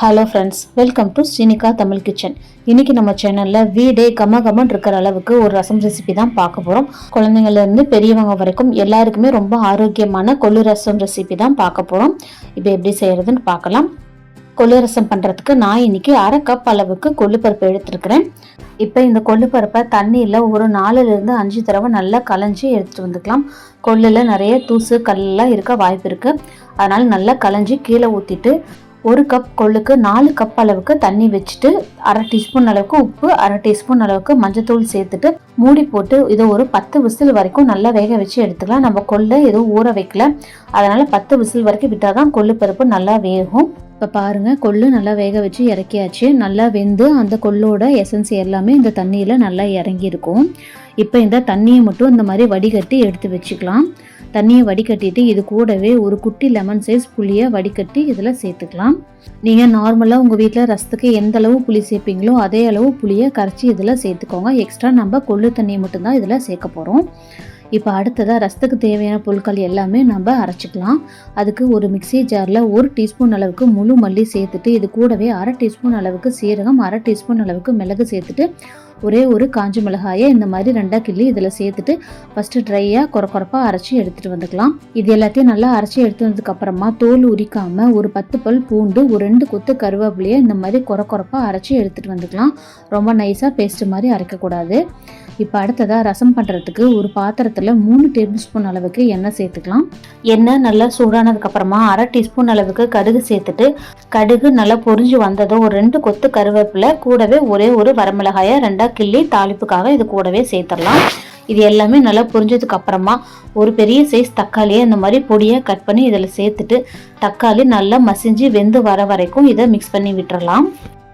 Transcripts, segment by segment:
Hello friends, welcome to Srinika Tamil kitchen. இன்னைக்கு நம்ம சேனலில் வீடே கமகமன் இருக்கிற அளவுக்கு ஒரு ரசம் ரெசிபி தான் பார்க்க போகிறோம். குழந்தைங்கள்லேருந்து பெரியவங்க வரைக்கும் எல்லாருக்குமே ரொம்ப ஆரோக்கியமான கொள்ளு ரசம் ரெசிபி தான் பார்க்க போகிறோம். இப்போ எப்படி செய்கிறதுன்னு பார்க்கலாம். கொள்ளு ரசம் பண்ணுறதுக்கு நான் இன்னைக்கு 1/2 கப் அளவுக்கு கொள்ளுப்பருப்பு எடுத்துருக்கிறேன். இப்போ இந்த கொள்ளுப்பருப்பை தண்ணியில் ஒரு 4லிருந்து 5 தடவை நல்லா களைஞ்சி எடுத்துகிட்டு வந்துக்கலாம். கொள்ளில் நிறைய தூசு கல்லாம் இருக்க வாய்ப்பு இருக்குது. அதனால் நல்லா களைஞ்சி கீழே ஊற்றிட்டு 1 கப் கொள்ளுக்கு 4 கப் அளவுக்கு தண்ணி வச்சுட்டு 1/2 டீஸ்பூன் அளவுக்கு உப்பு, 1/2 டீஸ்பூன் அளவுக்கு மஞ்சத்தூள் சேர்த்துட்டு மூடி போட்டு இதை ஒரு 10 விசில் வரைக்கும் நல்லா வேக வச்சு எடுத்துக்கலாம். நம்ம கொள்ளை எதுவும் ஊற வைக்கல, அதனால 10 விசில் வரைக்கும் விட்டால் தான் கொள்ளு பருப்பு நல்லா வேகும். இப்போ பாருங்கள், கொள்ளு நல்லா வேக வச்சு இறக்கியாச்சு. நல்லா வெந்து அந்த கொள்ளோட எசன்ஸ் எல்லாமே இந்த தண்ணியில் நல்லா இறங்கியிருக்கும். இப்போ இந்த தண்ணியை மட்டும் இந்த மாதிரி வடிகட்டி எடுத்து வச்சுக்கலாம். தண்ணியை வடிகட்டிட்டு இது கூடவே ஒரு குட்டி லெமன் சைஸ் புளியை வடிகட்டி இதில் சேர்த்துக்கலாம். நீங்கள் நார்மலாக உங்கள் வீட்டில் ரசத்துக்கு எந்த அளவு புளி சேர்ப்பீங்களோ அதே அளவு புளியை கரைச்சி இதில் சேர்த்துக்கோங்க. எக்ஸ்ட்ரா நம்ம கொள்ளு தண்ணியை மட்டும்தான் இதில் சேர்க்க போகிறோம். இப்போ அடுத்ததாக ரசத்துக்கு தேவையான பொருட்கள் எல்லாமே நம்ம அரைச்சிக்கலாம். அதுக்கு ஒரு மிக்சி ஜாரில் 1 டீஸ்பூன் அளவுக்கு முழு மல்லி சேர்த்துட்டு இது கூடவே 1/2 டீஸ்பூன் அளவுக்கு சீரகம், 1/2 டீஸ்பூன் அளவுக்கு மிளகு சேர்த்துட்டு ஒரே ஒரு காஞ்ச மிளகாயை இந்த மாதிரி 2 கிள்ளி இதில் சேர்த்துட்டு ஃபஸ்ட்டு ட்ரையாக கொரப்பாக அரைச்சி எடுத்துகிட்டு வந்துக்கலாம். இது எல்லாத்தையும் நல்லா அரைச்சி எடுத்து வந்ததுக்கப்புறமா தோல் உரிக்காமல் ஒரு 10 பல் பூண்டு, ஒரு 2 கொத்து கருவேப்பிலையை இந்த மாதிரி கொரப்பாக அரைச்சி எடுத்துகிட்டு வந்துக்கலாம். ரொம்ப நைஸாக பேஸ்ட் மாதிரி அரைக்கக்கூடாது. இப்போ அடுத்ததாக ரசம் பண்ணுறதுக்கு ஒரு பாத்திரத்தில் 3 டேபிள் ஸ்பூன் அளவுக்கு எண்ணெய் சேர்த்துக்கலாம். எண்ணெய் நல்லா சூடானதுக்கப்புறமா 1/2 டீஸ்பூன் அளவுக்கு கடுகு சேர்த்துட்டு கடுகு நல்லா பொரிஞ்சு வந்ததும் ஒரு 2 கொத்து கருவேப்பிலை கூடவே ஒரே ஒரு வரமிளகாயை 2 கிள்ளி தாளிப்புக்காக இது கூடவே சேர்த்துடலாம். இது எல்லாமே நல்லா பொரிஞ்சதுக்கு அப்புறமா ஒரு பெரிய சைஸ் தக்காளியை இந்த மாதிரி பொடியாக கட் பண்ணி இதில் சேர்த்துட்டு தக்காளி நல்லா மசிஞ்சு வெந்து வர வரைக்கும் இதை மிக்ஸ் பண்ணி விட்டுறலாம்.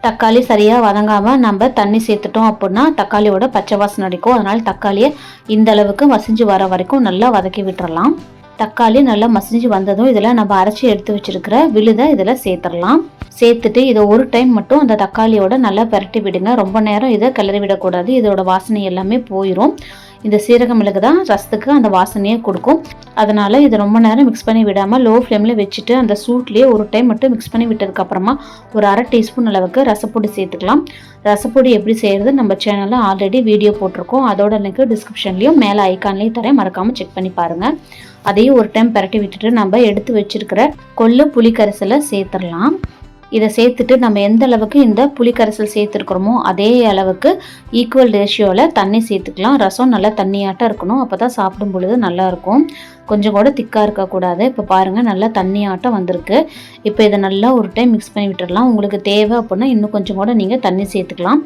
தக்காளி சரியாக வதங்காமல் நம்ம தண்ணி சேர்த்துட்டோம் அப்படின்னா தக்காளியோட பச்சை வாசனை அடிக்கும். அதனால் தக்காளியை இந்த அளவுக்கு மசிஞ்சு வர வரைக்கும் நல்லா வதக்கி விட்டுறலாம். தக்காளி நல்லா மசிஞ்சு வந்ததும் இதில் நம்ம அரைச்சி எடுத்து வச்சிருக்கிற விழுதை இதில் சேர்த்துடலாம். சேர்த்துட்டு இதை ஒரு டைம் மட்டும் அந்த தக்காளியோட நல்லா பரட்டி விடுங்க. ரொம்ப நேரம் இதை கிளறி விடக்கூடாது, இதோட வாசனை எல்லாமே போயிடும். இந்த சீரக மிளகு தான் ரசத்துக்கு அந்த வாசனையை கொடுக்கும். அதனால் இதை ரொம்ப நேரம் மிக்ஸ் பண்ணி விடாமல் லோ ஃப்ளேமில் வச்சுட்டு அந்த சூட்லேயே ஒரு டைம் மட்டும் மிக்ஸ் பண்ணி விட்டதுக்கப்புறமா ஒரு 1/2 டீஸ்பூன் அளவுக்கு ரசப்பொடி சேர்த்துக்கலாம். ரசப்பொடி எப்படி செய்கிறது நம்ம சேனலில் ஆல்ரெடி வீடியோ போட்டிருக்கோம். அதோட லிங்க் டிஸ்கிரிப்ஷன்லேயும் மேலே ஐக்கான்லேயும் தரேன், மறக்காமல் செக் பண்ணி பாருங்கள். அதையும் ஒரு டைம் பரட்டி விட்டுட்டு நம்ம எடுத்து வச்சிருக்கிற கொள்ளு புளிக்கரைசலை சேர்த்துடலாம். இதை சேர்த்துட்டு நம்ம எந்த அளவுக்கு இந்த புளிக்கரைசல் சேர்த்துருக்குறோமோ அதே அளவுக்கு ஈக்குவல் ரேஷியோவில் தண்ணி சேர்த்துக்கலாம். ரசம் நல்லா தண்ணியாட்டம் இருக்கணும், அப்போ தான் சாப்பிடும் பொழுது நல்லாயிருக்கும். கொஞ்சம் கூட திக்காக இருக்கக்கூடாது. இப்போ பாருங்கள், நல்லா தண்ணியாட்டம் வந்திருக்கு. இப்போ இதை நல்லா ஒரு டைம் மிக்ஸ் பண்ணி விட்டுடலாம். உங்களுக்கு தேவை அப்படின்னா இன்னும் கொஞ்சம் கூட நீங்கள் தண்ணி சேர்த்துக்கலாம்.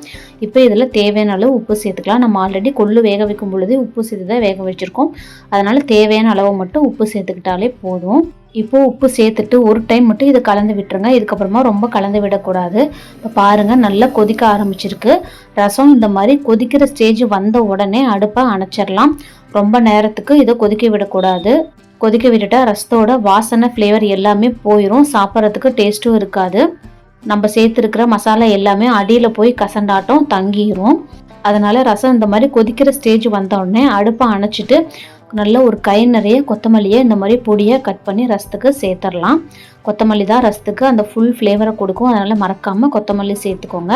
இப்போ இதில் தேவையான அளவு உப்பு சேர்த்துக்கலாம். நம்ம ஆல்ரெடி கொள்ளு வேக வைக்கும் பொழுது உப்பு சேர்த்து தான் வேக வச்சுருக்கோம். அதனால் தேவையான அளவு மட்டும் உப்பு சேர்த்துக்கிட்டாலே போதும். இப்போது உப்பு சேர்த்துட்டு ஒரு டைம் மட்டும் இதை கலந்து விட்டுருங்க. இதுக்கப்புறமா ரொம்ப கலந்து விடக்கூடாது. இப்போ பாருங்கள், நல்லா கொதிக்க ஆரம்பிச்சிருக்கு. ரசம் இந்த மாதிரி கொதிக்கிற ஸ்டேஜ் வந்த உடனே அடுப்பை அணைச்சிடலாம். ரொம்ப நேரத்துக்கு இதை கொதிக்க விடக்கூடாது. கொதிக்க விட்டுட்டா ரசத்தோட வாசனை ஃப்ளேவர் எல்லாமே போயிடும், சாப்பிட்றதுக்கு டேஸ்ட்டும் இருக்காது. நம்ம சேர்த்துருக்கிற மசாலா எல்லாமே அடியில் போய் கசண்டாட்டம் தங்கிடும். அதனால் ரசம் இந்த மாதிரி கொதிக்கிற ஸ்டேஜ் வந்த உடனே அடுப்பை அணைச்சிட்டு நல்ல ஒரு கை நிறைய கொத்தமல்லியை இந்த மாதிரி பொடியாக கட் பண்ணி ரசத்துக்கு சேர்த்துடலாம். கொத்தமல்லி தான் ரசத்துக்கு அந்த ஃபுல் ஃப்ளேவரை கொடுக்கும். அதனால் மறக்காமல் கொத்தமல்லி சேர்த்துக்கோங்க.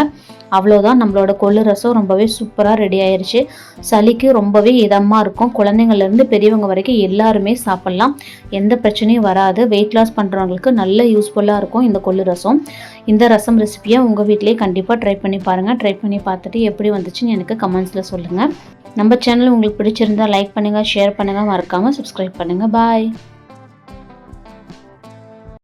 அவ்வளோதான், நம்மளோட கொள்ளு ரசம் ரொம்பவே சூப்பராக ரெடி ஆயிடுச்சு. சளிக்கு ரொம்பவே இதமாக இருக்கும். குழந்தைங்கள்லேருந்து பெரியவங்க வரைக்கும் எல்லாருமே சாப்பிட்லாம், எந்த பிரச்சனையும் வராது. வெயிட் லாஸ் பண்ணுறவங்களுக்கு நல்ல யூஸ்ஃபுல்லாக இருக்கும் இந்த கொள்ளு ரசம். இந்த ரசம் ரெசிபியை உங்கள் வீட்டிலேயே கண்டிப்பாக ட்ரை பண்ணி பாருங்கள். ட்ரை பண்ணி பார்த்துட்டு எப்படி வந்துச்சுன்னு எனக்கு கமெண்ட்ஸில் சொல்லுங்கள். நம்ம சேனல் உங்களுக்கு பிடிச்சிருந்தால் லைக் பண்ணுங்கள், ஷேர் பண்ணுங்கள், மறக்காமல் சப்ஸ்கிரைப் பண்ணுங்கள். பாய்.